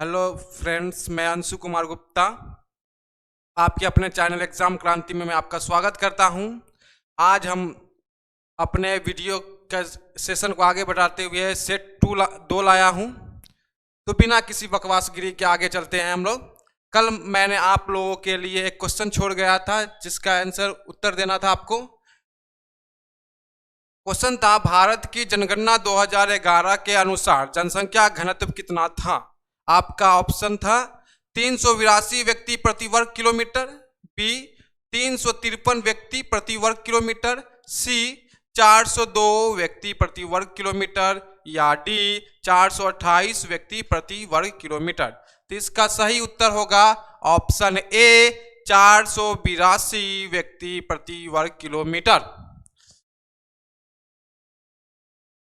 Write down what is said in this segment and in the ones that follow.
Hello friends, मैं अंशु कुमार गुप्ता आपके अपने चैनल एग्जाम क्रांति में मैं आपका स्वागत करता हूं। आज हम अपने वीडियो का सेशन को आगे बढ़ाते हुए सेट 2 लाया हूं। तो बिना किसी बकवासगिरी के आगे चलते हैं हम लोग। कल मैंने आप लोगों के लिए एक क्वेश्चन छोड़ गया था जिसका आंसर उत्तर देना था आपको। क्वेश्चन था, भारत की जनगणना 2011 के अनुसार जनसंख्या घनत्व कितना था। आपका ऑप्शन था 382 व्यक्ति प्रति वर्ग किलोमीटर, बी 353 व्यक्ति प्रति वर्ग किलोमीटर, सी 402 व्यक्ति प्रति वर्ग किलोमीटर या डी 428 व्यक्ति प्रति वर्ग किलोमीटर। तो इसका सही उत्तर होगा ऑप्शन ए 482 व्यक्ति प्रति वर्ग किलोमीटर।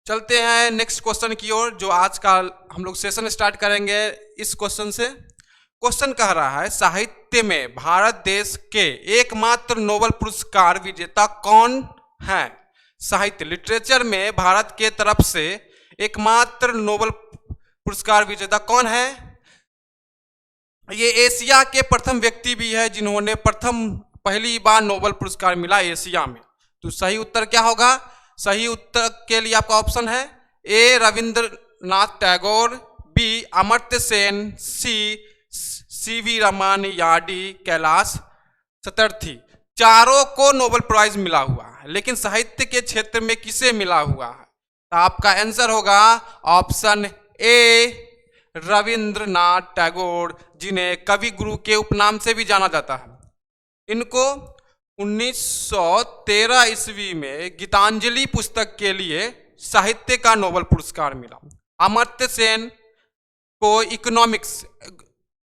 चलते हैं नेक्स्ट क्वेश्चन की ओर, जो आज का हम लोग सेशन स्टार्ट करेंगे इस क्वेश्चन से। क्वेश्चन कह रहा है, साहित्य में भारत देश के एकमात्र नोबेल पुरस्कार विजेता कौन है। साहित्य लिटरेचर में भारत के तरफ से एकमात्र नोबेल पुरस्कार विजेता कौन है। ये एशिया के प्रथम व्यक्ति भी है जिन्होंने पहली बार नोबेल पुरस्कार मिला एशिया में। तो सही उत्तर क्या होगा। सही उत्तर के लिए आपका ऑप्शन है A Rabindranath Tagore, B Amartya Sen, C V Raman या डी कैलाश सतर्थी। चारों को नोबेल प्राइज मिला हुआ है, लेकिन साहित्य के क्षेत्र में किसे मिला हुआ है। तो आपका आंसर होगा ऑप्शन ए रविंद्रनाथ टैगोर, जिन्हें कवि गुरु के उपनाम से भी जाना जाता है। इनको 1913 ईस्वी में गीतांजलि पुस्तक के लिए साहित्य का नोबेल पुरस्कार मिला। अमर्त्य सेन को इकोनॉमिक्स।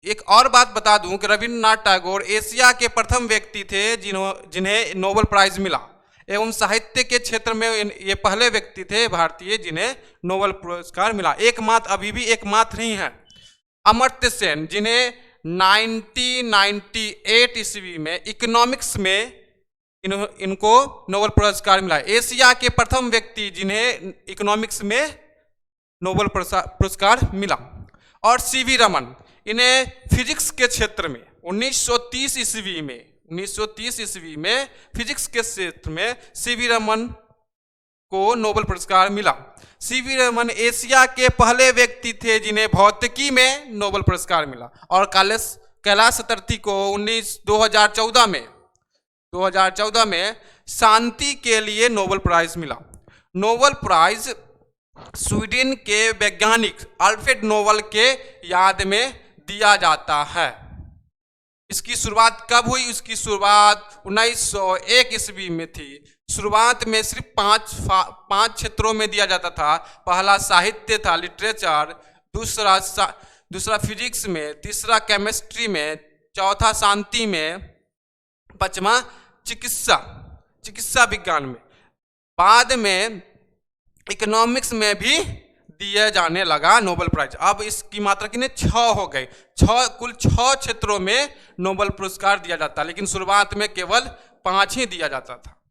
एक और बात बता दूं कि रविंद्रनाथ टैगोर एशिया के प्रथम व्यक्ति थे जिन्हें नोबेल प्राइज मिला, एवं साहित्य के क्षेत्र में ये पहले व्यक्ति थे भारतीय जिन्हें नोबेल पुरस्कार मिला। एकमात्र, अभी भी एकमात्र ही हैं। अमर्त्य सेन, जिन्हें 1998 ईस्वी में इकोनॉमिक्स में इनको नोबेल पुरस्कार मिला। एशिया के प्रथम व्यक्ति जिन्हें इकोनॉमिक्स में नोबेल पुरस्कार मिला। और सी वी रमन, इन्हें फिजिक्स के क्षेत्र में 1930 ईस्वी में फिजिक्स के क्षेत्र में सी वी रमन को नोबेल पुरस्कार मिला। सी वी रमन एशिया के पहले व्यक्ति थे जिन्हें भौतिकी में नोबेल पुरस्कार मिला। और कैलाश सतर्थी को 2014 में शांति के लिए नोबेल प्राइज मिला। नोबेल प्राइज स्वीडन के वैज्ञानिक अल्फ्रेड नोबेल के याद में दिया जाता है। इसकी शुरुआत कब हुई। इसकी शुरुआत 1901 ईस्वी में थी। शुरुआत में सिर्फ पांच क्षेत्रों में दिया जाता था। पहला साहित्य था, लिटरेचर, दूसरा फिजिक्स में, तीसरा केमिस्ट्री में, चौथा शांति में, पांचवा चिकित्सा विज्ञान में। बाद में इकोनॉमिक्स में भी दिए जाने लगा नोबेल प्राइज। अब इसकी मात्रा कितने 6 हो गई। कुल 6 क्षेत्रों में नोबेल पुरस्कार दिया जाता, लेकिन शुरुआत में केवल 5 ही दिया जाता था।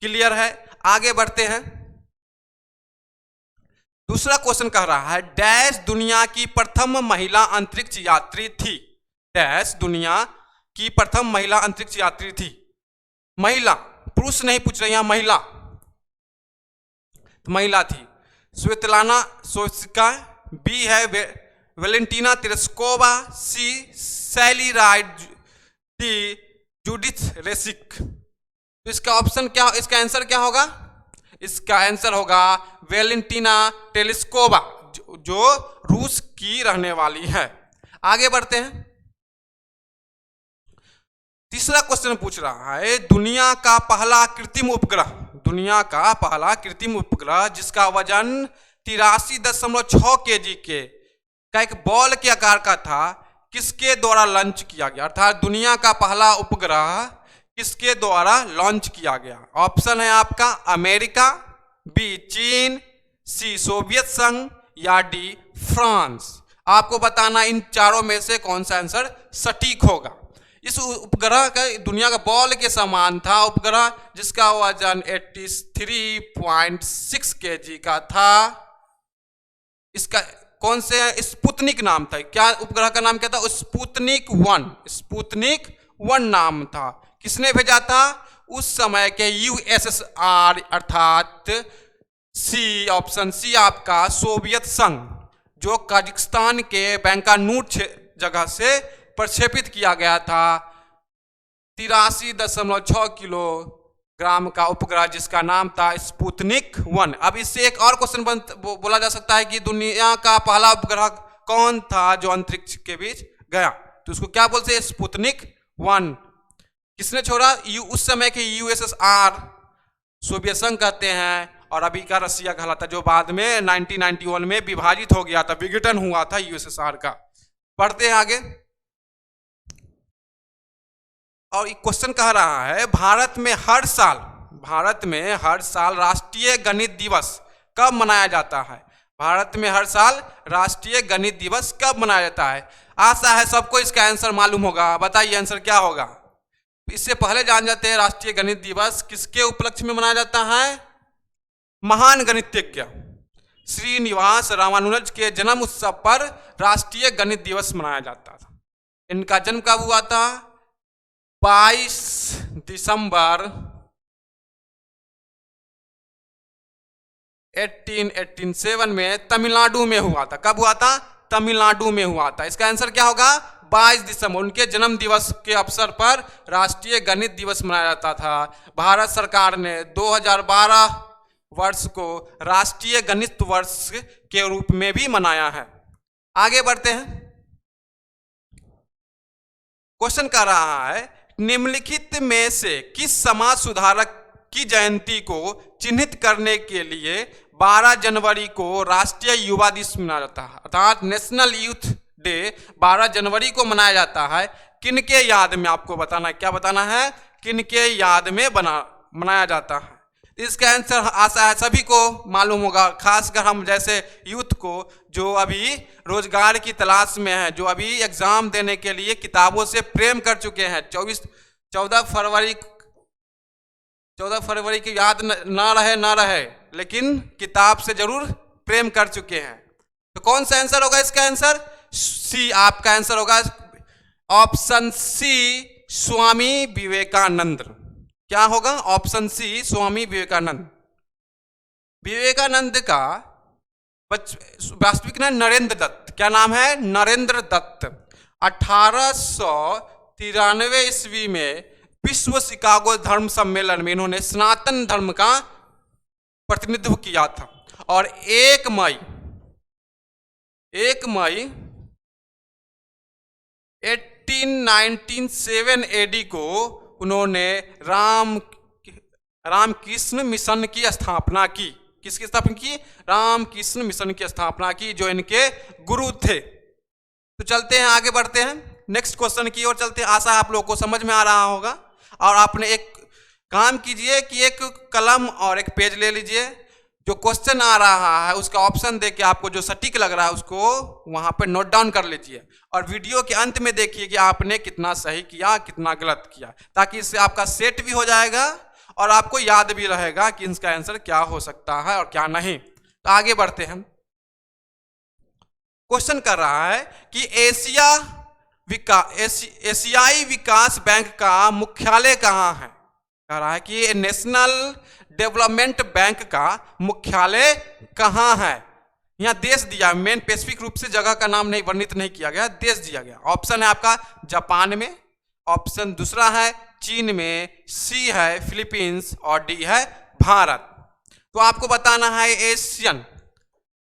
क्लियर है। आगे बढ़ते हैं। दूसरा क्वेश्चन कह रहा है, डैश दुनिया की प्रथम महिला अंतरिक्ष यात्री थी। डैश दुनिया की प्रथम महिला अंतरिक्ष यात्री थी। महिला, पुरुष नहीं पूछ रहे, यहां महिला, तो महिला थी स्वेतलाना सोत्स्का, बी है वेलेंटीना तेरेस्कोवा, सी सैली राइड, डी जूडिथ रेसिक। तो इसका ऑप्शन क्या, इसका आंसर क्या होगा। इसका आंसर होगा वेलेंटीना तेरेस्कोवा, जो रूस की रहने वाली है। आगे बढ़ते हैं। तीसरा क्वेश्चन पूछ रहा है, दुनिया का पहला कृत्रिम उपग्रह जिसका वजन 83.6 kg का एक बॉल के आकार का था, किसके द्वारा लॉन्च किया गया। अर्थात दुनिया का पहला उपग्रह किसके द्वारा लॉन्च किया गया। ऑप्शन है आपका अमेरिका, बी चीन, सी सोवियत संघ या डी फ्रांस। आपको बताना इन चारों में से कौन सा आंसर सटीक होगा। इस उपग्रह का दुनिया का बॉल के समान था उपग्रह, जिसका वजन 83.6 kg का था। इसका कौन से स्पुतनिक नाम था, क्या उपग्रह का नाम क्या था, स्पुतनिक 1 नाम था। किसने भेजा था, उस समय के यूएसएसआर अर्थात सी, ऑप्शन सी आपका सोवियत संघ, जो कजाकिस्तान के बैंकानूर जगह से प्रक्षेपित किया गया था 83.6 किलोग्राम का उपग्रह, जिसका नाम था स्पुतनिक 1। अब इससे एक और क्वेश्चन बोला जा सकता है कि दुनिया का पहला उपग्रह कौन था जो अंतरिक्ष के बीच गया, तो उसको क्या बोलते हैं, स्पुतनिक 1। किसने छोड़ा, उस समय के यूएसएसआर, सोवियत संघ कहते हैं, और अभी का रसिया कहलाता, जो बाद में 1991 में विभाजित हो गया था, विघटन हुआ था यूएसएसआर का। पढ़ते हैं आगे। और एक क्वेश्चन कह रहा है, भारत में हर साल राष्ट्रीय गणित दिवस कब मनाया जाता है। भारत में हर साल राष्ट्रीय गणित दिवस कब मनाया जाता है। आशा है सबको इसका आंसर मालूम होगा, बताइए आंसर क्या होगा। इससे पहले जान जाते हैं राष्ट्रीय गणित दिवस किसके उपलक्ष्य में मनाया जाता है। महान गणितज्ञ श्रीनिवास रामानुजन के जन्म उत्सव पर राष्ट्रीय गणित दिवस मनाया जाता था। इनका जन्म कब हुआ था, 22 दिसंबर 1887 में तमिलनाडु में हुआ था। कब हुआ था, तमिलनाडु में हुआ था। इसका आंसर क्या होगा, 22 दिसंबर। उनके जन्म दिवस के अवसर पर राष्ट्रीय गणित दिवस मनाया जाता था। भारत सरकार ने 2012 वर्ष को राष्ट्रीय गणित वर्ष के रूप में भी मनाया है। आगे बढ़ते हैं। क्वेश्चन कर रहा है, निम्नलिखित में से किस समाज सुधारक की जयंती को चिन्हित करने के लिए 12 जनवरी को राष्ट्रीय युवा दिवस मनाया जाता है, अर्थात नेशनल यूथ डे 12 जनवरी को मनाया जाता है। किनके याद में, आपको बताना है, क्या बताना है, किनके याद में मनाया जाता है। इसका आंसर आशा है सभी को मालूम होगा, खासकर हम जैसे यूथ को जो अभी रोजगार की तलाश में है, जो अभी एग्जाम देने के लिए किताबों से प्रेम कर चुके हैं। 14 फरवरी की याद ना रहे लेकिन किताब से जरूर प्रेम कर चुके हैं। तो कौन सा आंसर होगा इसका आंसर, सी। आपका आंसर होगा ऑप्शन सी, स्वामी विवेकानंद। क्या होगा, ऑप्शन सी, स्वामी विवेकानंद। विवेकानंद का वास्तविक नाम नरेंद्र दत्त। क्या नाम है, नरेंद्र दत्त। 1893 ईस्वी में विश्व शिकागो धर्म सम्मेलन में इन्होंने सनातन धर्म का प्रतिनिधित्व किया था। और 1 मई 1897 एडी को उन्होंने रामकृष्ण मिशन की स्थापना की। किसकी स्थापना की, रामकृष्ण मिशन की स्थापना की, जो इनके गुरु थे। तो चलते हैं आगे बढ़ते हैं नेक्स्ट क्वेश्चन की ओर चलते हैं। आशा आप लोगों को समझ में आ रहा होगा। और आपने एक काम कीजिए कि एक कलम और एक पेज ले लीजिए, जो क्वेश्चन आ रहा है उसका ऑप्शन देके आपको जो सटीक लग रहा है उसको वहां पर नोट डाउन कर लीजिए। और वीडियो के अंत में देखिए कि आपने कितना सही किया कितना गलत किया, ताकि इससे आपका सेट भी हो जाएगा और आपको याद भी रहेगा कि इसका आंसर क्या हो सकता है और क्या नहीं। तो आगे बढ़ते हैं। क्वेश्चन कर रहा है कि एशियाई विकास बैंक का मुख्यालय कहाँ है। कह रहा है कि नेशनल डेवलपमेंट बैंक का मुख्यालय कहाँ है। यहाँ देश दिया, मेन स्पेसिफिक रूप से जगह का नाम नहीं वर्णित नहीं किया गया, देश दिया गया। ऑप्शन है आपका जापान में, ऑप्शन दूसरा है चीन में, सी है फिलीपींस और डी है भारत। तो आपको बताना है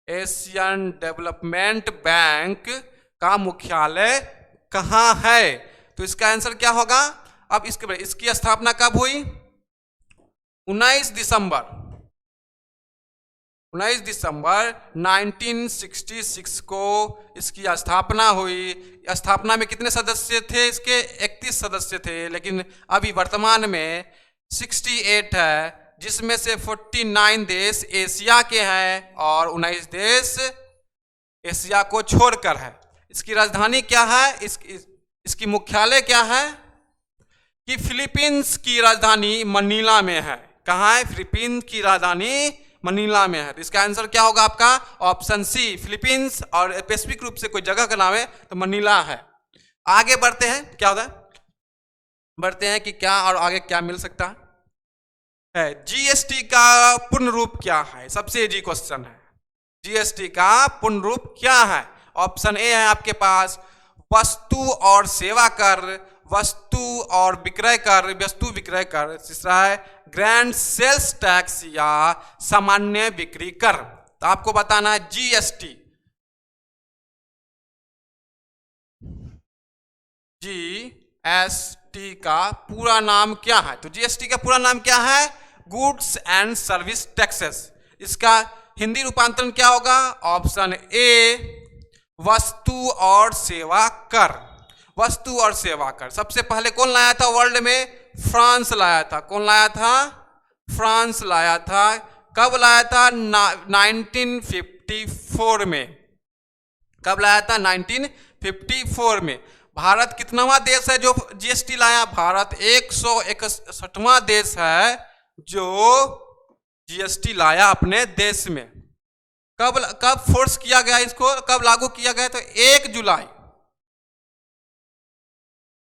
एशियन डेवलपमेंट बैंक का मुख्यालय कहाँ है। तो इसका आंसर क्या होगा। अब इसकी स्थापना कब हुई, 19 दिसंबर 1966 को इसकी स्थापना हुई। स्थापना में कितने सदस्य थे इसके, 31 सदस्य थे, लेकिन अभी वर्तमान में 68 है, जिसमें से 49 देश एशिया के हैं और 19 देश एशिया को छोड़कर है। इसकी राजधानी क्या है, इसकी मुख्यालय क्या है कि फिलीपींस की राजधानी मनीला में है। कहाँ है, फिलीपींस की राजधानी मनीला में है। तो इसका आंसर क्या होगा आपका ऑप्शन सी, फिलीपींस, और स्पेसिफिक रूप से कोई जगह का नाम है तो मनीला है। आगे बढ़ते हैं, क्या होता है, बढ़ते हैं कि क्या और आगे क्या मिल सकता है। जीएसटी का पूर्ण रूप क्या है, सबसे इजी क्वेश्चन है। जीएसटी का पूर्ण रूप क्या है? ऑप्शन ए है आपके पास वस्तु और सेवा कर, वस्तु और विक्रय कर, वस्तु विक्रय कर। तीसरा है ग्रैंड सेल्स टैक्स या सामान्य बिक्री कर। तो आपको बताना है जीएसटी, जीएसटी का पूरा नाम क्या है? तो जीएसटी का पूरा नाम क्या है? Goods and service taxes. इसका हिंदी रूपांतरण क्या होगा? ऑप्शन ए वस्तु और सेवा कर। वस्तु और सेवा कर सबसे पहले कौन लाया था वर्ल्ड में? फ्रांस लाया था। कौन लाया था? फ्रांस लाया था। कब लाया था? 1954 में। कब लाया था? 1954 में। भारत कितनावा देश है जो जीएसटी लाया? भारत 161वां देश है जो जीएसटी लाया अपने देश में। कब फोर्स किया गया इसको, कब लागू किया गया? तो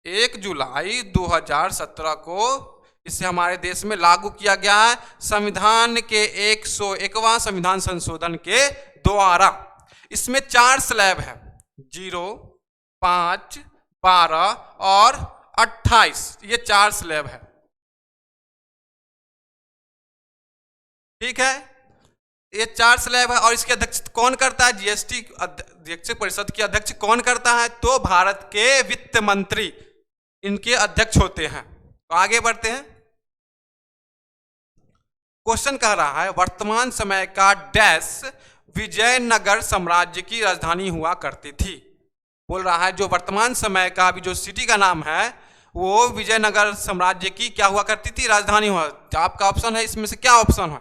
1 जुलाई 2017 को इसे हमारे देश में लागू किया गया है संविधान के 101वां संविधान संशोधन के द्वारा। इसमें 4 स्लैब है, 0, 5, 12 और 28। ये 4 स्लैब है, ठीक है। ये 4 स्लैब है और इसके अध्यक्ष कौन करता है? जीएसटी अध्यक्ष परिषद के अध्यक्ष कौन करता है? तो भारत के वित्त मंत्री इनके अध्यक्ष होते हैं। तो आगे बढ़ते हैं। क्वेश्चन कह रहा है वर्तमान समय का डैश विजयनगर साम्राज्य की राजधानी हुआ करती थी। बोल रहा है जो वर्तमान समय का अभी जो सिटी का नाम है वो विजयनगर साम्राज्य की क्या हुआ करती थी? राजधानी हुआ। आपका ऑप्शन है, इसमें से क्या ऑप्शन है,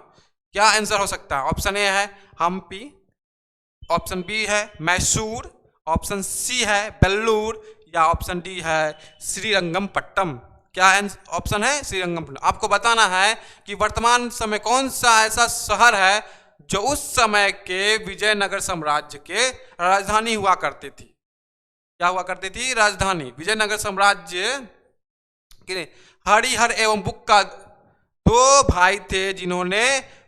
क्या आंसर हो सकता है? ऑप्शन ए है हम्पी, ऑप्शन बी है मैसूर, ऑप्शन सी है बेल्लूर, या ऑप्शन डी है श्रीरंगपट्टनम। क्या ऑप्शन है? श्रीरंगपट्टनम। आपको बताना है कि वर्तमान समय कौन सा ऐसा शहर है जो उस समय के विजयनगर साम्राज्य के राजधानी हुआ करती थी। क्या हुआ करती थी? राजधानी। विजयनगर साम्राज्य के हरिहर एवं बुक्का 2 भाई थे जिन्होंने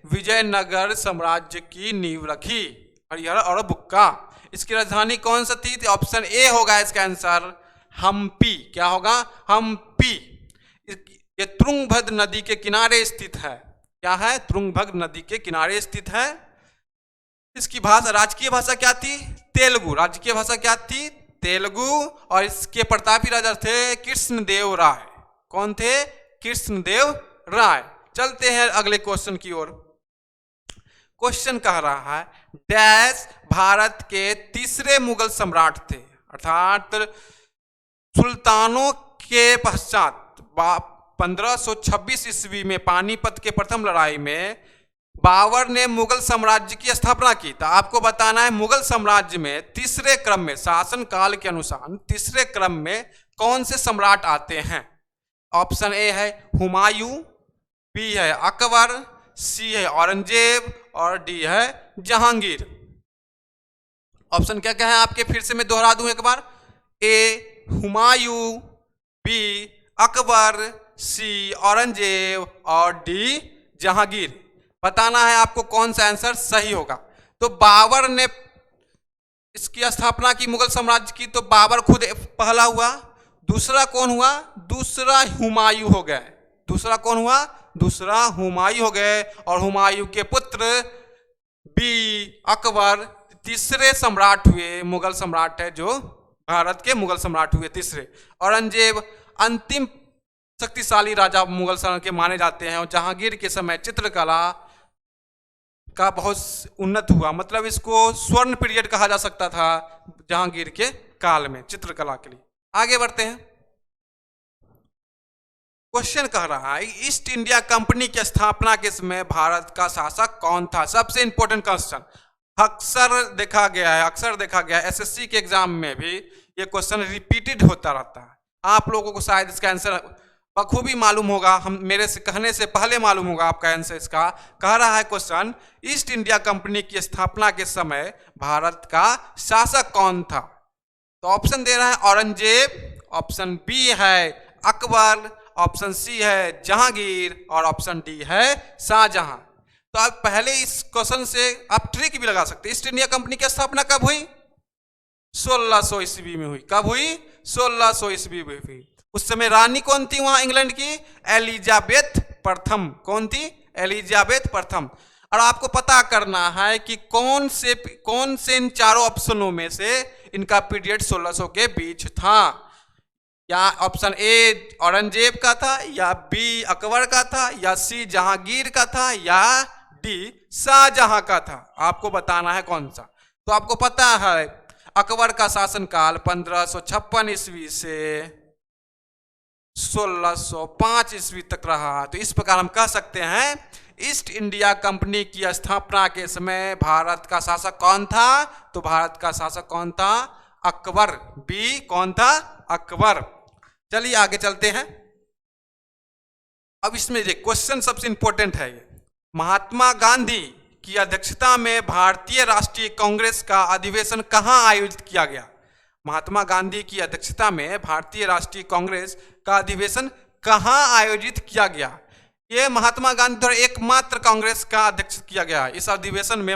विजयनगर साम्राज्य की नींव रखी, हरिहर और बुक्का। इसकी राजधानी कौन सा थी? ऑप्शन ए होगा इसका आंसर हम्पी। क्या होगा? हम्पी। ये तुंगभद्र नदी के किनारे स्थित है। क्या है? तुंगभद्र नदी के किनारे स्थित है। इसकी भाषा, राजकीय भाषा क्या थी? तेलुगु। राजकीय भाषा क्या थी? तेलुगु। और इसके प्रतापी राजा थे कृष्णदेव राय। कौन थे? कृष्णदेव राय। चलते हैं अगले क्वेश्चन की ओर। क्वेश्चन कह रहा है डैश भारत के तीसरे मुगल सम्राट थे, अर्थात सुल्तानों के पश्चात 1526 ईस्वी में पानीपत के प्रथम लड़ाई में बाबर ने मुगल साम्राज्य की स्थापना की। तो आपको बताना है मुगल साम्राज्य में तीसरे क्रम में, शासन काल के अनुसार तीसरे क्रम में कौन से सम्राट आते हैं? ऑप्शन ए है हुमायूं, बी है अकबर, सी है औरंगजेब और डी है जहांगीर। ऑप्शन क्या क्या है आपके, फिर से मैं दोहरा दूं एक बार। ए हुमायूं, बी अकबर, सी औरंगजेब और डी जहांगीर। बताना है आपको कौन सा आंसर सही होगा। तो बाबर ने इसकी स्थापना की मुगल साम्राज्य की, तो बाबर खुद पहला हुआ। दूसरा कौन हुआ? दूसरा हुमायूं हो गए। दूसरा कौन हुआ? दूसरा हुमायूं हो गए। और हुमायूं के पुत्र बी अकबर तीसरे सम्राट हुए, मुगल सम्राट है जो भारत के मुगल सम्राट हुए तीसरे। औरंगजेब अंतिम शक्तिशाली राजा मुगल सम्राट के माने जाते हैं। और जहांगीर के समय चित्रकला का बहुत उन्नत हुआ, मतलब इसको स्वर्ण पीरियड कहा जा सकता था जहांगीर के काल में चित्रकला के लिए। आगे बढ़ते हैं। क्वेश्चन कह रहा है ईस्ट इंडिया कंपनी की स्थापना के समय भारत का शासक कौन था? सबसे इंपॉर्टेंट क्वेश्चन, अक्सर देखा गया है एसएससी के एग्जाम में भी ये क्वेश्चन रिपीटेड होता रहता है। आप लोगों को शायद इसका आंसर बखूबी मालूम होगा, हम मेरे से कहने से पहले मालूम होगा आपका आंसर इसका। कह रहा है क्वेश्चन, ईस्ट इंडिया कंपनी की स्थापना के समय भारत का शासक कौन था? तो ऑप्शन दे रहा है औरंगजेब, ऑप्शन बी है अकबर, ऑप्शन सी है जहांगीर और ऑप्शन डी है शाहजहां। तो आप पहले इस क्वेश्चन से आप ट्रिक भी लगा सकते हैं। ईस्ट इंडिया कंपनी की स्थापना कब हुई? 1600 ईस्वी में हुई। कब हुई? 1600 ईस्वी में हुई। उस समय रानी कौन थी वहां इंग्लैंड की? एलिजाबेथ प्रथम। कौन थी? एलिजाबेथ प्रथम। और आपको पता करना है कि कौन से इन चारों ऑप्शनों में से इनका पीरियड 1600 के बीच था। या ऑप्शन ए औरंगजेब का था, या बी अकबर का था, या सी जहांगीर का था, या डी शाहजहां का था। आपको बताना है कौन सा। तो आपको पता है अकबर का शासनकाल 1556 ईस्वी से 1605 ईस्वी तक रहा। तो इस प्रकार हम कह सकते हैं ईस्ट इंडिया कंपनी की स्थापना के समय भारत का शासक कौन था? तो भारत का शासक कौन था? अकबर। बी कौन था? अकबर। चलिए आगे चलते हैं। अब इसमें ये क्वेश्चन सबसे इंपॉर्टेंट है। ये महात्मा गांधी की अध्यक्षता में भारतीय राष्ट्रीय कांग्रेस का अधिवेशन कहाँ आयोजित किया गया? महात्मा गांधी की अध्यक्षता में भारतीय राष्ट्रीय कांग्रेस का अधिवेशन कहाँ आयोजित किया गया? ये महात्मा गांधी द्वारा एकमात्र कांग्रेस का अध्यक्ष किया गया। इस अधिवेशन में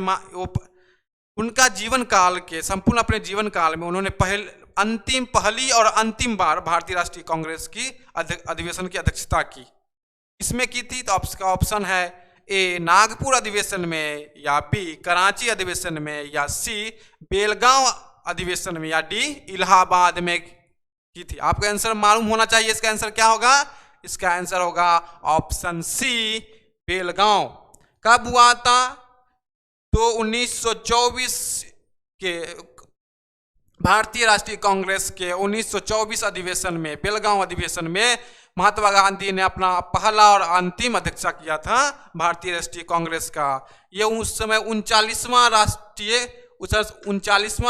उनका जीवन काल के संपूर्ण अपने जीवन काल में उन्होंने पहली और अंतिम बार भारतीय राष्ट्रीय कांग्रेस की अधिवेशन की अध्यक्षता की। इसमें की थी। तो आपका ऑप्शन है ए नागपुर अधिवेशन में, या बी कराची अधिवेशन में, या सी बेलगांव अधिवेशन में, या डी इलाहाबाद में की थी। आपका आंसर मालूम होना चाहिए। इसका आंसर क्या होगा? इसका आंसर होगा ऑप्शन सी बेलगांव। कब हुआ था? तो 1924 के भारतीय राष्ट्रीय कांग्रेस के 1924 अधिवेशन में, बेलगांव अधिवेशन में महात्मा गांधी ने अपना पहला और अंतिम अध्यक्षता किया था भारतीय राष्ट्रीय कांग्रेस का। ये उस समय 39वां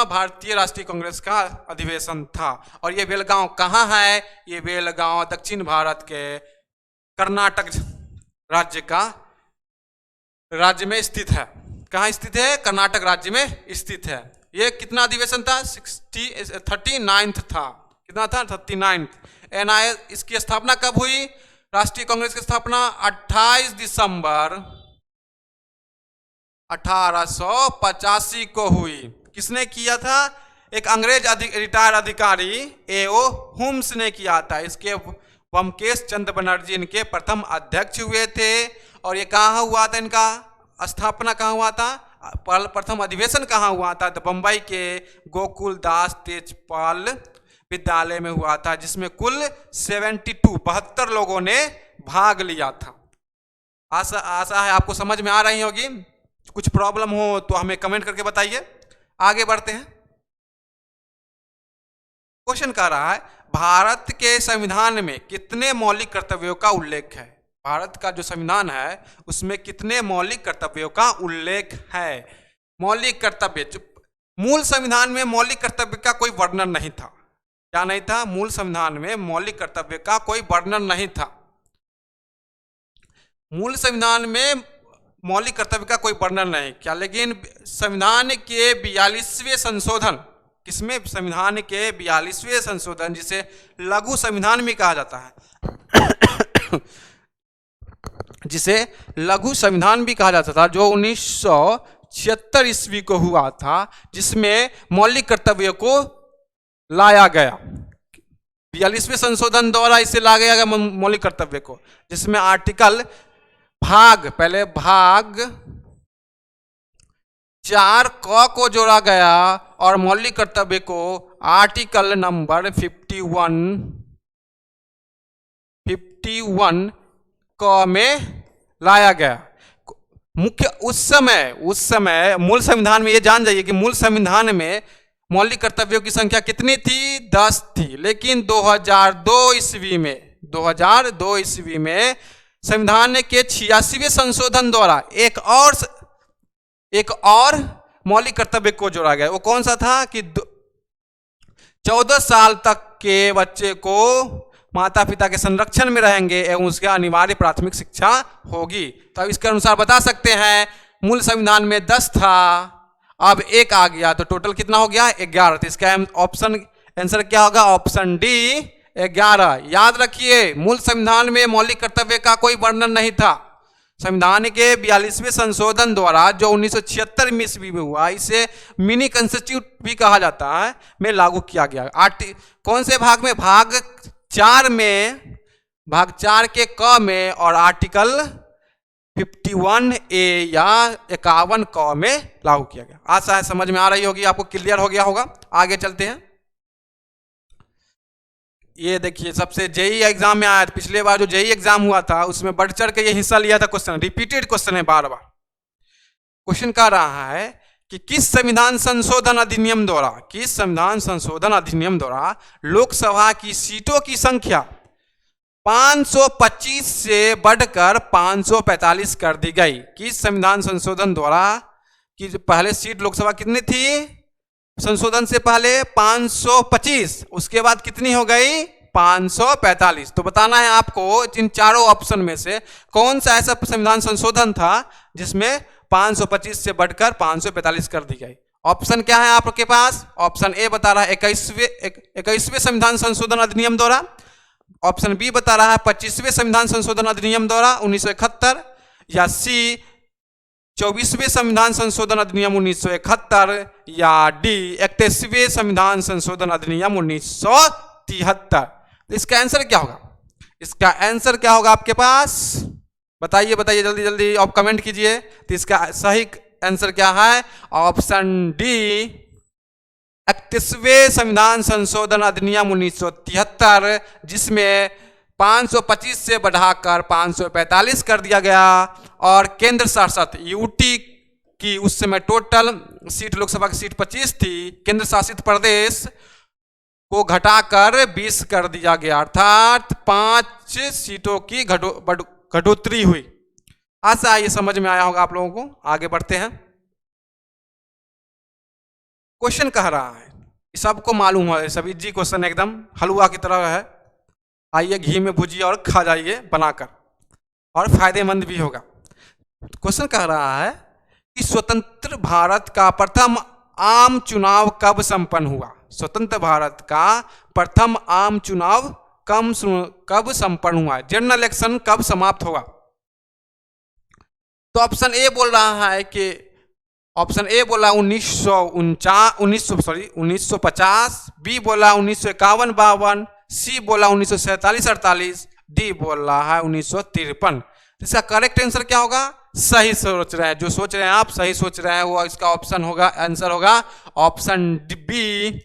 भारतीय राष्ट्रीय कांग्रेस का अधिवेशन था। और ये बेलगांव कहाँ है? ये बेलगांव दक्षिण भारत के कर्नाटक राज्य में स्थित है। कहाँ स्थित है? कर्नाटक राज्य में स्थित है। ये कितना अधिवेशन था? 39th था। कितना था? 39th। इसकी स्थापना कब हुई? राष्ट्रीय कांग्रेस की स्थापना 28 दिसंबर 1885 को हुई। किसने किया था? एक अंग्रेज रिटायर्ड अधिकारी A.O. हुम्स ने किया था। इसके बमकेश चंद्र बनर्जी इनके प्रथम अध्यक्ष हुए थे। और ये कहाँ हुआ था? इनका स्थापना कहाँ हुआ था? प्रथम अधिवेशन कहाँ हुआ था? तो बम्बई के गोकुल दास तेजपाल विद्यालय में हुआ था, जिसमें कुल 72 लोगों ने भाग लिया था। आशा है आपको समझ में आ रही होगी। कुछ प्रॉब्लम हो तो हमें कमेंट करके बताइए। आगे बढ़ते हैं। क्वेश्चन कह रहा है भारत के संविधान में कितने मौलिक कर्तव्यों का उल्लेख है? भारत का जो संविधान है उसमें कितने मौलिक कर्तव्यों का उल्लेख है? मौलिक कर्तव्य, मूल संविधान में मौलिक कर्तव्य का कोई वर्णन नहीं था। क्या नहीं था? मूल संविधान में मौलिक कर्तव्य का कोई वर्णन नहीं था। मूल संविधान में मौलिक कर्तव्य का कोई वर्णन नहीं क्या? लेकिन संविधान के 42वें संशोधन, किसमें? संविधान के 42वें संशोधन, जिसे लघु संविधान भी कहा जाता है जिसे लघु संविधान भी कहा जाता था, जो 1976 ईस्वी को हुआ था, जिसमें मौलिक कर्तव्य को लाया गया। 42वें संशोधन द्वारा इसे लाया गया मौलिक कर्तव्य को, जिसमें आर्टिकल भाग 4 क को जोड़ा गया और मौलिक कर्तव्य को आर्टिकल नंबर 51 क में लाया गया। मुख्य उस समय मूल संविधान में, ये जान जाइए कि मूल संविधान में मौलिक कर्तव्यों की संख्या कितनी थी? 10 थी। लेकिन 2002 ईस्वी में संविधान के 86वें संशोधन द्वारा एक और मौलिक कर्तव्य को जोड़ा गया। वो कौन सा था? कि 14 साल तक के बच्चे को माता पिता के संरक्षण में रहेंगे एवं उसके अनिवार्य प्राथमिक शिक्षा होगी। तो अब इसके अनुसार बता सकते हैं मूल संविधान में 10 था, अब 1 आ गया, तो टोटल कितना हो गया 11। तो इसका ऑप्शन आंसर क्या होगा? Option D 11। याद रखिए मूल संविधान में मौलिक कर्तव्य का कोई वर्णन नहीं था। संविधान के 42वें संशोधन द्वारा जो 1976 ईस्वी में हुआ, इसे मिनी कॉन्स्टिट्यूट भी कहा जाता है, में लागू किया गया। कौन से भाग में? भाग 4 में, भाग 4 के क में और आर्टिकल 51A या 51 क में लागू किया गया। आशा है समझ में आ रही होगी, आपको क्लियर हो गया होगा। आगे चलते हैं। ये देखिए सबसे जेई एग्जाम में आया था, पिछले बार जो जेई एग्जाम हुआ था उसमें बढ़ चढ़ के ये हिस्सा लिया था। क्वेश्चन रिपीटेड क्वेश्चन है, बार बार क्वेश्चन कह रहा है कि किस संविधान संशोधन अधिनियम द्वारा, किस संविधान संशोधन अधिनियम द्वारा लोकसभा की सीटों की संख्या 525 से बढ़कर 545 कर दी गई। किस संविधान संशोधन द्वारा कि पहले सीट लोकसभा कितनी थी? संशोधन से पहले 525, उसके बाद कितनी हो गई? 545। तो बताना है आपको इन चारों ऑप्शन में से कौन सा ऐसा संविधान संशोधन था जिसमें 525 से बढ़कर 545 कर दी गई। ऑप्शन क्या है आपके पास? ऑप्शन ए बता रहा है 21वें संविधान संशोधन अधिनियम द्वारा, ऑप्शन बी बता रहा है 25वें संविधान संशोधन अधिनियम द्वारा 1971, या सी 24वें संविधान संशोधन अधिनियम 1971, या डी 31वें संविधान संशोधन अधिनियम 1973। इसका आंसर क्या होगा? इसका आंसर क्या होगा आपके पास? बताइए बताइए जल्दी जल्दी, आप कमेंट कीजिए। तो इसका सही आंसर क्या है? ऑप्शन डी 31वें संविधान संशोधन अधिनियम 1973, जिसमें 525 से बढ़ाकर 545 कर दिया गया और केंद्र शासित यूटी की उस समय टोटल सीट लोकसभा की सीट 25 थी, केंद्र शासित प्रदेश को घटाकर 20 कर दिया गया, अर्थात 5 सीटों की घटोतरी हुई। आशा ये समझ में आया होगा आप लोगों को। आगे बढ़ते हैं। क्वेश्चन कह रहा है, सबको मालूम है, सब इजी क्वेश्चन एकदम हलवा की तरह है। आइए घी में भुजिए और खा जाइए बनाकर, और फायदेमंद भी होगा। क्वेश्चन कह रहा है कि स्वतंत्र भारत का प्रथम आम चुनाव कब संपन्न हुआ? स्वतंत्र भारत का प्रथम आम चुनाव कब संपन्न हुआ? जनरल इलेक्शन कब समाप्त हुआ? तो ऑप्शन ए बोल रहा है कि ऑप्शन ए बोला 1950, बी बोला 1951-52, सी बोला 1947-48, डी बोल रहा है 1953। इसका करेक्ट आंसर क्या होगा? सही सोच रहे हैं, जो सोच रहे हैं आप सही सोच रहे हैं, वो इसका ऑप्शन होगा, आंसर होगा ऑप्शन बी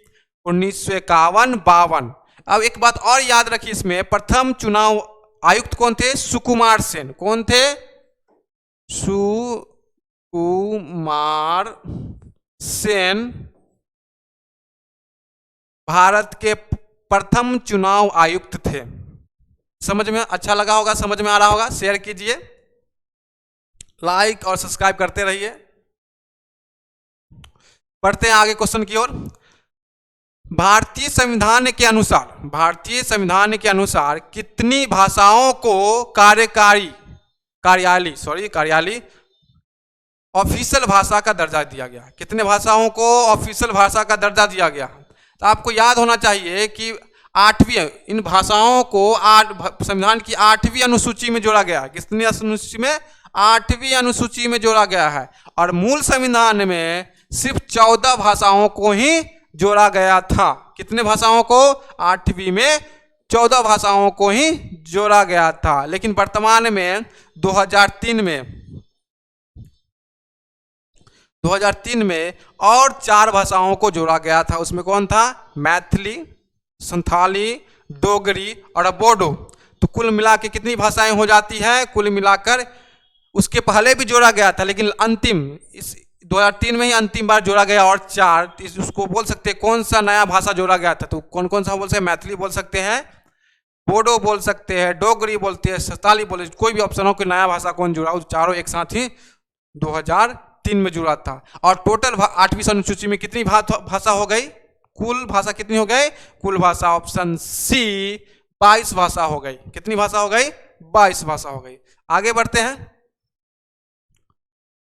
1951-52। अब एक बात और याद रखिए, इसमें प्रथम चुनाव आयुक्त कौन थे? सुकुमार सेन। कौन थे? सुकुमार सेन भारत के प्रथम चुनाव आयुक्त थे। समझ में अच्छा लगा होगा, समझ में आ रहा होगा? शेयर कीजिए, लाइक और सब्सक्राइब करते रहिए। बढ़ते हैं आगे क्वेश्चन की ओर। भारतीय संविधान के अनुसार कितनी भाषाओं को कार्यालय ऑफिशियल भाषा का दर्जा दिया गया? कितने भाषाओं को ऑफिशियल भाषा का दर्जा दिया गया? तो आपको याद होना चाहिए कि 8वीं इन भाषाओं को संविधान की 8वीं अनुसूची में जोड़ा गया है। कितनी अनुसूची में? 8वीं अनुसूची में जोड़ा गया है। और मूल संविधान में सिर्फ 14 भाषाओं को ही जोड़ा गया था। कितने भाषाओं को? 8वीं में 14 भाषाओं को ही जोड़ा गया था। लेकिन वर्तमान में 2003 में और 4 भाषाओं को जोड़ा गया था। उसमें कौन था? मैथिली, संथाली, डोगरी और बोडो। तो कुल मिला के कितनी भाषाएं हो जाती है? कुल मिलाकर उसके पहले भी जोड़ा गया था, लेकिन अंतिम इस 2003 में ही अंतिम बार जोड़ा गया और 4। उसको बोल सकते हैं कौन सा नया भाषा जोड़ा गया था? तो कौन कौन सा बोल सकते हैं? मैथिली बोल सकते हैं, बोडो बोल सकते हैं, डोगरी बोलते हैं, संथाली बोले, कोई भी ऑप्शन हो कि नया भाषा कौन जुड़ा, उस चारों एक साथ ही 2003 में जुड़ा था। और टोटल 8वीं अनुसूची में कितनी भाषा हो गई? कुल भाषा कितनी हो गई? कुल भाषा ऑप्शन सी 22 भाषा हो गई। कितनी भाषा हो गई? 22 भाषा हो गई। आगे बढ़ते हैं।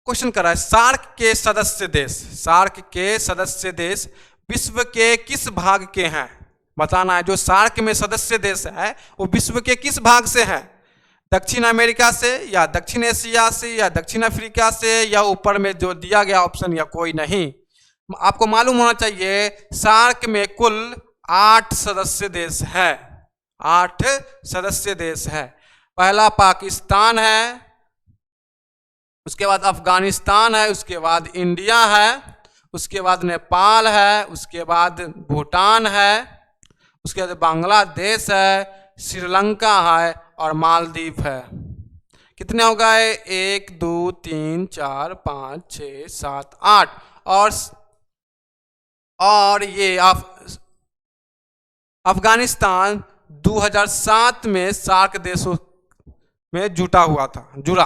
क्वेश्चन कर रहा है सार्क के सदस्य देश, सार्क के सदस्य देश विश्व के किस भाग के हैं? बताना है। जो सार्क में सदस्य देश है वो विश्व के किस भाग से है? दक्षिण अमेरिका से, या दक्षिण एशिया से, या दक्षिण अफ्रीका से, या ऊपर में जो दिया गया ऑप्शन या कोई नहीं। आपको मालूम होना चाहिए सार्क में कुल 8 सदस्य देश है। 8 सदस्य देश है। पहला पाकिस्तान है, उसके बाद अफगानिस्तान है, उसके बाद इंडिया है, उसके बाद नेपाल है, उसके बाद भूटान है, उसके बाद बांग्लादेश है, श्रीलंका है और मालदीव है। कितने हो गए? 1 2 3 4 5 6 7 8। और ये अफगानिस्तान 2007 में सार्क देशों में जुड़ा।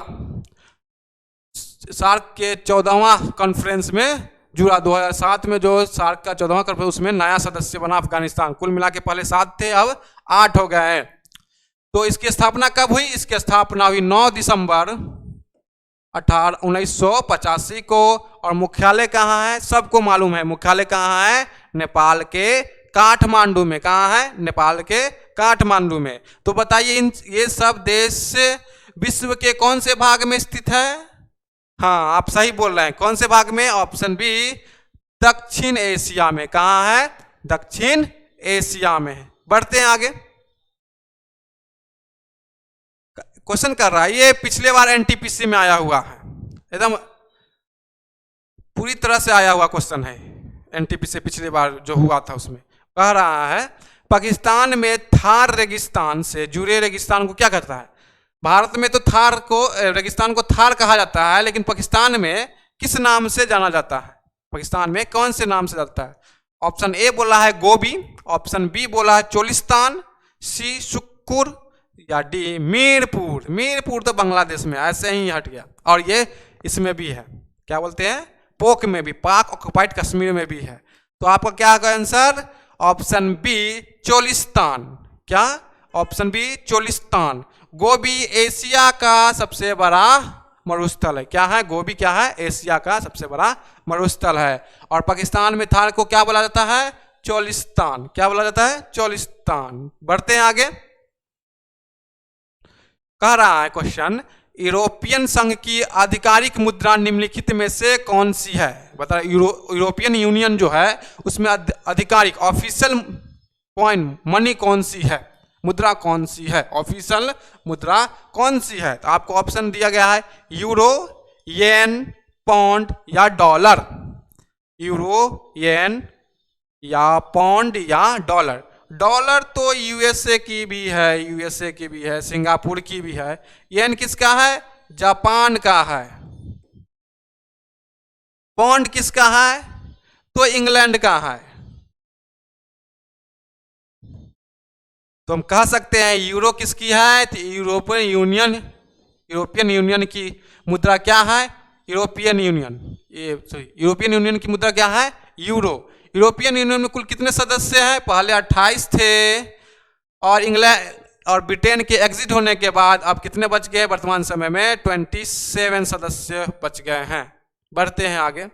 सार्क के 14वां कॉन्फ्रेंस में जुड़ा। 2007 में जो सार्क का 14वां कॉन्फ्रेंस, उसमें नया सदस्य बना अफगानिस्तान। कुल मिला के पहले 7 थे, अब 8 हो गए हैं। तो इसकी स्थापना कब हुई? इसकी स्थापना हुई 9 दिसंबर 1985 को। और मुख्यालय कहाँ है? सबको मालूम है। मुख्यालय कहाँ है? नेपाल के काठमांडू में। कहाँ है? नेपाल के काठमांडू में। तो बताइए ये सब देश विश्व के कौन से भाग में स्थित है? हाँ, आप सही बोल रहे हैं। कौन से भाग में? ऑप्शन बी, दक्षिण एशिया में। कहाँ है? दक्षिण एशिया में। बढ़ते हैं आगे। क्वेश्चन कर रहा है, ये पिछले बार एनटीपीसी में आया हुआ है, एकदम पूरी तरह से आया हुआ क्वेश्चन है। एनटीपीसी पिछले बार जो हुआ था उसमें कह रहा है पाकिस्तान में थार रेगिस्तान से जुड़े रेगिस्तान को क्या कहता है? भारत में तो थार को रेगिस्तान को थार कहा जाता है, लेकिन पाकिस्तान में किस नाम से जाना जाता है? पाकिस्तान में कौन से नाम से जाता है? ऑप्शन ए बोला है गोबी, ऑप्शन बी बोला है चोलिस्तान, सी शुक्कुर, या डी मीरपुर। मीरपुर तो बांग्लादेश में, ऐसे ही हट गया। और ये इसमें भी है, क्या बोलते हैं? पोक में भी, पाक ऑक्युपाइड कश्मीर में भी है। तो आपका क्या होगा आंसर? Option B Cholistan. क्या? Option B Cholistan. Gobi Asia का सबसे बड़ा मरुस्थल है। क्या है? गोबी क्या है? एशिया का सबसे बड़ा मरुस्थल है। और पाकिस्तान में थार को क्या बोला जाता है? चोलिस्तान। क्या बोला जाता है? चोलिस्तान। बढ़ते हैं आगे। कह रहा है क्वेश्चन, यूरोपियन संघ की आधिकारिक मुद्रा निम्नलिखित में से कौन सी है? बता, यूरोपियन यूनियन जो है उसमें आधिकारिक ऑफिशियल कॉइन मनी कौन सी है? मुद्रा कौन सी है? ऑफिशियल मुद्रा कौन सी है? तो आपको ऑप्शन दिया गया है यूरो, येन, पौंड या डॉलर। यूरो, येन या पौंड या डॉलर। डॉलर तो यूएसए की भी है, यूएसए की भी है, सिंगापुर की भी है। येन किसका है? जापान का है। पौंड किसका है? तो इंग्लैंड का है। तो हम कह सकते हैं यूरो किसकी है? तो यूरोपियन यूनियन की मुद्रा क्या है? यूरोपियन यूनियन की मुद्रा क्या है? यूरो। यूरोपियन यूनियन में कुल कितने सदस्य हैं? पहले 28 थे, और इंग्लैंड और ब्रिटेन के एग्जिट होने के बाद अब कितने बच गए? वर्तमान समय में 27 सदस्य बच गए हैं। बढ़ते हैं आगे।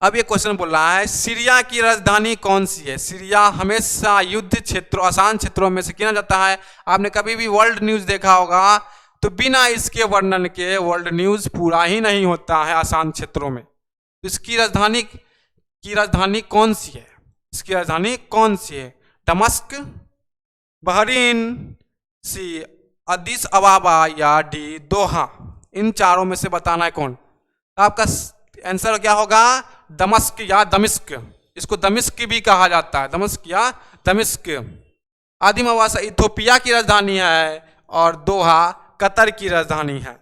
अब ये क्वेश्चन बोल रहा है सीरिया की राजधानी कौन सी है? सीरिया हमेशा युद्ध क्षेत्रों, आसान क्षेत्रों में से गिना जाता है। आपने कभी भी वर्ल्ड न्यूज देखा होगा तो बिना इसके वर्णन के वर्ल्ड न्यूज पूरा ही नहीं होता है आसान क्षेत्रों में। तो इसकी राजधानी कौन सी है? इसकी राजधानी कौन सी है? दमस्क, बहरीन, सी अदिस अबाबा या डी दोहा। इन चारों में से बताना है कौन। आपका आंसर क्या होगा? दमस्क या दमिश्क। इसको दमिश्क भी कहा जाता है, दमस्क या दमिश्क। आदिम आवासा इथोपिया की राजधानी है और दोहा कतर की राजधानी है।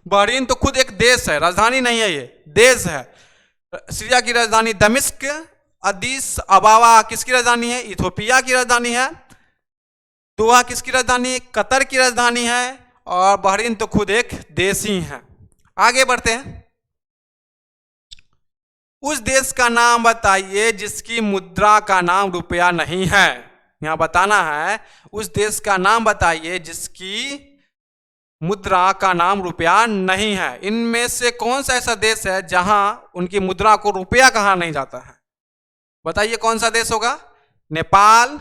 बहरीन तो खुद एक देश है, राजधानी नहीं है, ये देश है। सीरिया की राजधानी दमिश्क, अदिस अबाबा किसकी राजधानी है? इथोपिया की राजधानी है। दोहा किसकी राजधानी? कतर की राजधानी है। और बहरीन तो खुद एक देश ही है। आगे बढ़ते हैं। उस देश का नाम बताइए जिसकी मुद्रा का नाम रुपया नहीं है। यहां बताना है उस देश का नाम बताइए जिसकी मुद्रा का नाम रुपया नहीं है। इनमें से कौन सा ऐसा देश है जहां उनकी मुद्रा को रुपया कहा नहीं जाता है? बताइए कौन सा देश होगा? नेपाल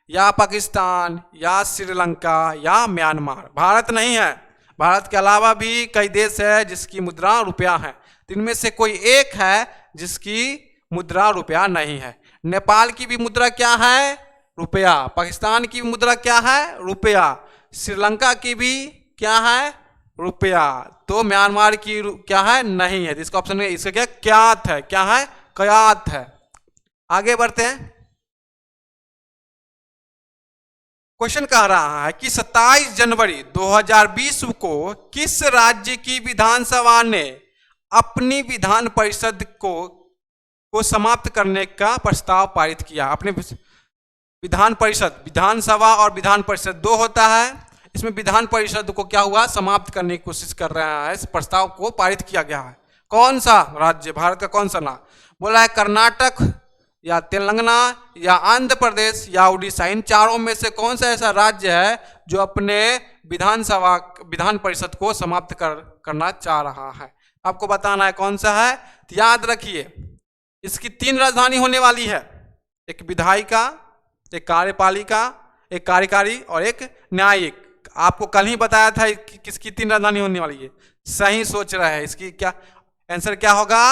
या पाकिस्तान या श्रीलंका या म्यांमार। भारत नहीं है। भारत के अलावा भी कई देश है जिसकी मुद्रा रुपया है, तो इनमें से कोई एक है जिसकी मुद्रा रुपया नहीं है। नेपाल की भी मुद्रा क्या है? रुपया। पाकिस्तान की भी मुद्रा क्या है? रुपया। श्रीलंका की भी क्या है? रुपया। तो म्यांमार की क्या है? नहीं है। इसका ऑप्शन है, इसका क्या? क्यात है। क्या है? क्यात है। आगे बढ़ते हैं। क्वेश्चन कह रहा है कि 27 जनवरी 2020 को किस राज्य की विधानसभा ने अपनी विधान परिषद को समाप्त करने का प्रस्ताव पारित किया? अपने विधान परिषद, विधानसभा और विधान परिषद दो होता है, इसमें विधान परिषद को क्या हुआ? समाप्त करने की कोशिश कर रहा है। इस प्रस्ताव को पारित किया गया है। कौन सा राज्य? भारत का कौन सा नाम? बोला है कर्नाटक या तेलंगाना या आंध्र प्रदेश या उड़ीसा। इन चारों में से कौन सा ऐसा राज्य है जो अपने विधान परिषद को समाप्त करना चाह रहा है? आपको बताना है कौन सा है। तो याद रखिए इसकी 3 राजधानी होने वाली है, एक विधायिका, एक कार्यपालिका, एक कार्यकारी और एक न्यायिक। आपको कल ही बताया था कि किसकी 3 राजधानी होने वाली है। सही सोच रहे हैं। इसकी क्या आंसर क्या होगा?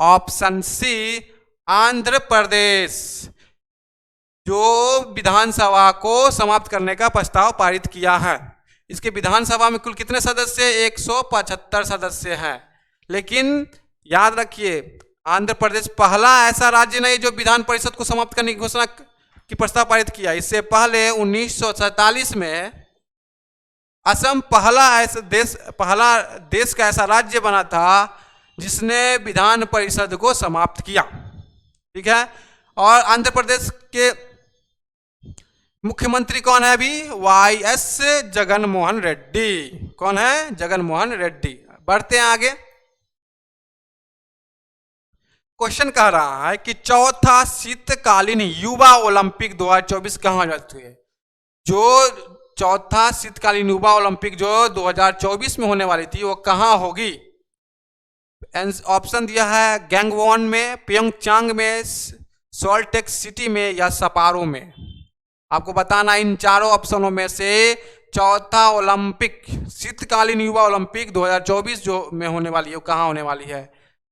ऑप्शन सी, आंध्र प्रदेश, जो विधानसभा को समाप्त करने का प्रस्ताव पारित किया है। इसके विधानसभा में कुल कितने सदस्य? 175 सदस्य हैं। लेकिन याद रखिए आंध्र प्रदेश पहला ऐसा राज्य नहीं जो विधान परिषद को समाप्त करने की घोषणा की प्रस्ताव पारित किया। इससे पहले 1947 में असम पहला देश का ऐसा राज्य बना था जिसने विधान परिषद को समाप्त किया। ठीक है। और आंध्र प्रदेश के मुख्यमंत्री कौन है अभी? वाईएस जगनमोहन रेड्डी। कौन है? जगनमोहन रेड्डी। बढ़ते हैं आगे। क्वेश्चन कह रहा है कि चौथा शीतकालीन युवा ओलंपिक 2024 कहाँ हुई है? जो चौथा शीतकालीन युवा ओलंपिक जो 2024 में होने वाली थी वो कहाँ होगी? ऑप्शन दिया है गैंगवॉन में, प्योंगचांग में, सॉल्ट लेक सिटी में या सपारो में। आपको बताना इन चारों ऑप्शनों में से चौथा ओलंपिक, शीतकालीन युवा ओलंपिक 2024 जो में होने वाली है वो कहाँ होने वाली है?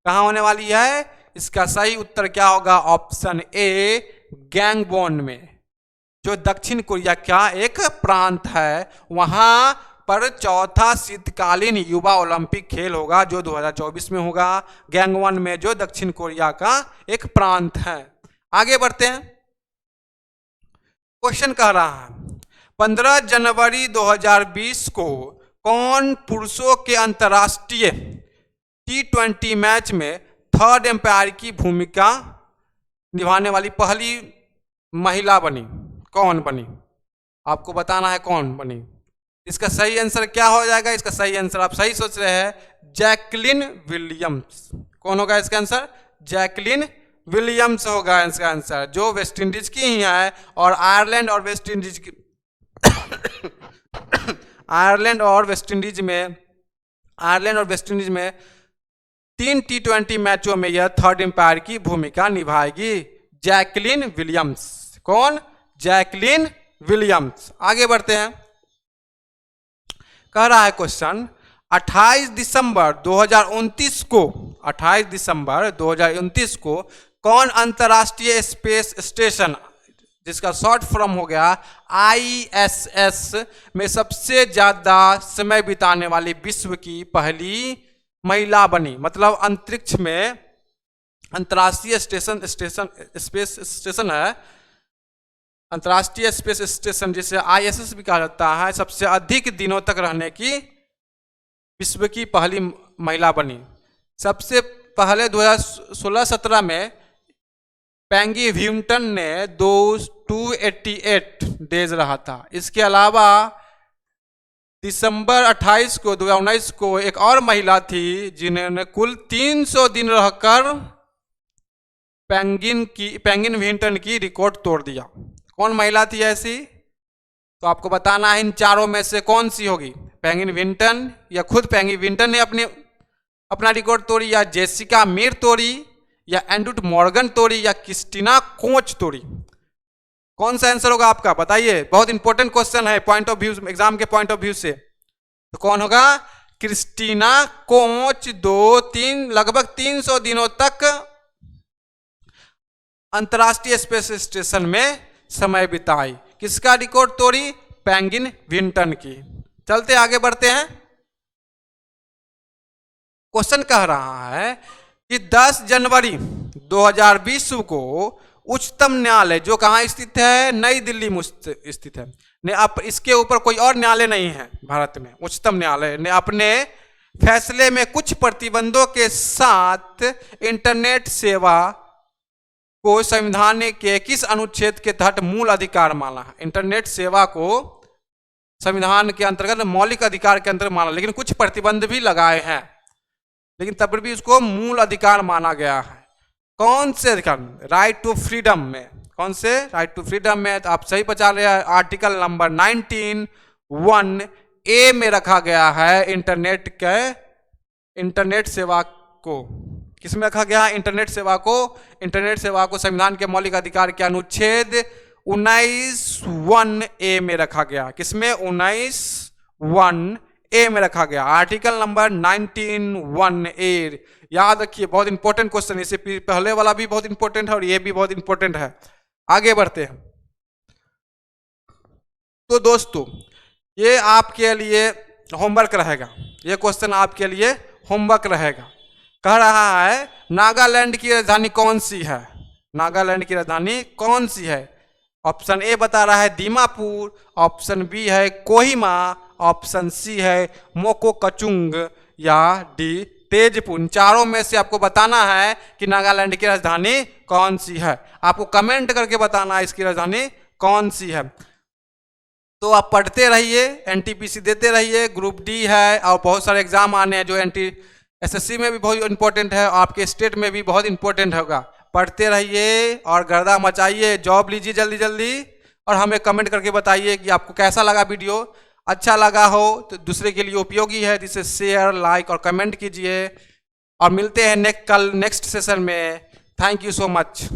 कहाँ होने वाली है? इसका सही उत्तर क्या होगा? ऑप्शन ए, गैंगवॉन में, जो दक्षिण कोरिया का एक प्रांत है। वहां पर चौथा शीतकालीन युवा ओलंपिक खेल होगा जो 2024 में होगा, गैंगवॉन में, जो दक्षिण कोरिया का एक प्रांत है। आगे बढ़ते हैं। क्वेश्चन कह रहा है 15 जनवरी 2020 को कौन पुरुषों के अंतर्राष्ट्रीय T20 मैच में थर्ड एम्पायर की भूमिका निभाने वाली पहली महिला बनी? कौन बनी? आपको बताना है कौन बनी। इसका सही आंसर क्या हो जाएगा? इसका सही आंसर आप सही सोच रहे हैं, जैकलिन विलियम्स। कौन होगा इसका आंसर? जैकलिन विलियम्स होगा इसका आंसर, जो वेस्ट इंडीज की ही है। और आयरलैंड और वेस्ट इंडीज की आयरलैंड और वेस्ट इंडीज में 3 T20 मैचों में यह थर्ड एम्पायर की भूमिका निभाएगी, जैकलिन विलियम्स। कौन? Jacqueline Williams. आगे बढ़ते हैं। कह रहा है क्वेश्चन 28 दिसंबर 2029 को कौन अंतर्राष्ट्रीय स्पेस स्टेशन, जिसका शॉर्ट फॉर्म हो गया ISS, में सबसे ज्यादा समय बिताने वाली विश्व की पहली महिला बनी? मतलब अंतरिक्ष में अंतर्राष्ट्रीय स्पेस स्टेशन है, अंतर्राष्ट्रीय स्पेस स्टेशन जिसे ISS भी कहा जाता है, सबसे अधिक दिनों तक रहने की विश्व की पहली महिला बनी। सबसे पहले 2016-17 में पैंगी व्यूटन ने 288 डेज रहा था। इसके अलावा दिसंबर 28 को 2019 को एक और महिला थी जिन्होंने कुल 300 दिन रहकर पेंगिन विंटन की रिकॉर्ड तोड़ दिया। कौन महिला थी ऐसी? तो आपको बताना है इन चारों में से कौन सी होगी। पेंगिन विंटन, या खुद पेंगिन विंटन ने अपना रिकॉर्ड तोड़ी, या जेसिका मीर तोड़ी, या एंड्रू मॉर्गन तोड़ी, या क्रिस्टीना कोच तोड़ी। कौन सा आंसर होगा आपका? बताइए, बहुत इंपॉर्टेंट क्वेश्चन है पॉइंट ऑफ व्यू, एग्जाम के पॉइंट ऑफ व्यू से। तो कौन होगा? Christina Koch. 2-3 लगभग 300 दिनों तक अंतर्राष्ट्रीय स्पेस स्टेशन में समय बिताई। किसका रिकॉर्ड तोड़ी? पेंगिन विंटन की। चलते आगे बढ़ते हैं। क्वेश्चन कह रहा है कि 10 जनवरी 2020 को उच्चतम न्यायालय, जो कहाँ स्थित है? नई दिल्ली में स्थित है, ने अब इसके ऊपर कोई और न्यायालय नहीं है भारत में, उच्चतम न्यायालय ने अपने फैसले में कुछ प्रतिबंधों के साथ इंटरनेट सेवा को संविधान के किस अनुच्छेद के तहत मूल अधिकार माना है? इंटरनेट सेवा को संविधान के अंतर्गत मौलिक अधिकार के अंतर्गत माना, लेकिन कुछ प्रतिबंध भी लगाए हैं, लेकिन तब भी उसको मूल अधिकार माना गया है। कौन से अधिकार? राइट टू फ्रीडम में। कौन से? राइट टू फ्रीडम में। तो आप सही बचा रहे हैं। आर्टिकल नंबर 19(1)(a) में रखा गया है इंटरनेट सेवा को। किसमें रखा गया? इंटरनेट सेवा को। इंटरनेट सेवा को संविधान के मौलिक अधिकार के अनुच्छेद 19(1)(a) में रखा गया। किसमें? 19(1)(a) में रखा गया। आर्टिकल नंबर 19(1)(a) याद रखिए, बहुत इंपॉर्टेंट क्वेश्चन। इससे पहले वाला भी बहुत इंपॉर्टेंट है और ये भी बहुत इंपॉर्टेंट है। आगे बढ़ते हैं। तो दोस्तों, ये आपके लिए होमवर्क रहेगा, ये क्वेश्चन आपके लिए होमवर्क रहेगा। कह रहा है नागालैंड की राजधानी कौन सी है? नागालैंड की राजधानी कौन सी है? ऑप्शन ए बता रहा है दीमापुर, ऑप्शन बी है कोहिमा, ऑप्शन सी है मोकोकचुंग, या डी तेजपुर। इन चारों में से आपको बताना है कि नागालैंड की राजधानी कौन सी है। आपको कमेंट करके बताना है इसकी राजधानी कौन सी है। तो आप पढ़ते रहिए, एनटीपीसी देते रहिए, ग्रुप डी है और बहुत सारे एग्जाम आने हैं जो एसएससी में भी बहुत इंपॉर्टेंट है, आपके स्टेट में भी बहुत इंपॉर्टेंट होगा। पढ़ते रहिए और गर्दा मचाइए, जॉब लीजिए जल्दी जल्दी, और हमें कमेंट करके बताइए कि आपको कैसा लगा वीडियो। अच्छा लगा हो तो दूसरे के लिए उपयोगी है, जिसे शेयर, लाइक और कमेंट कीजिए। और मिलते हैं कल नेक्स्ट सेशन में। Thank you so much.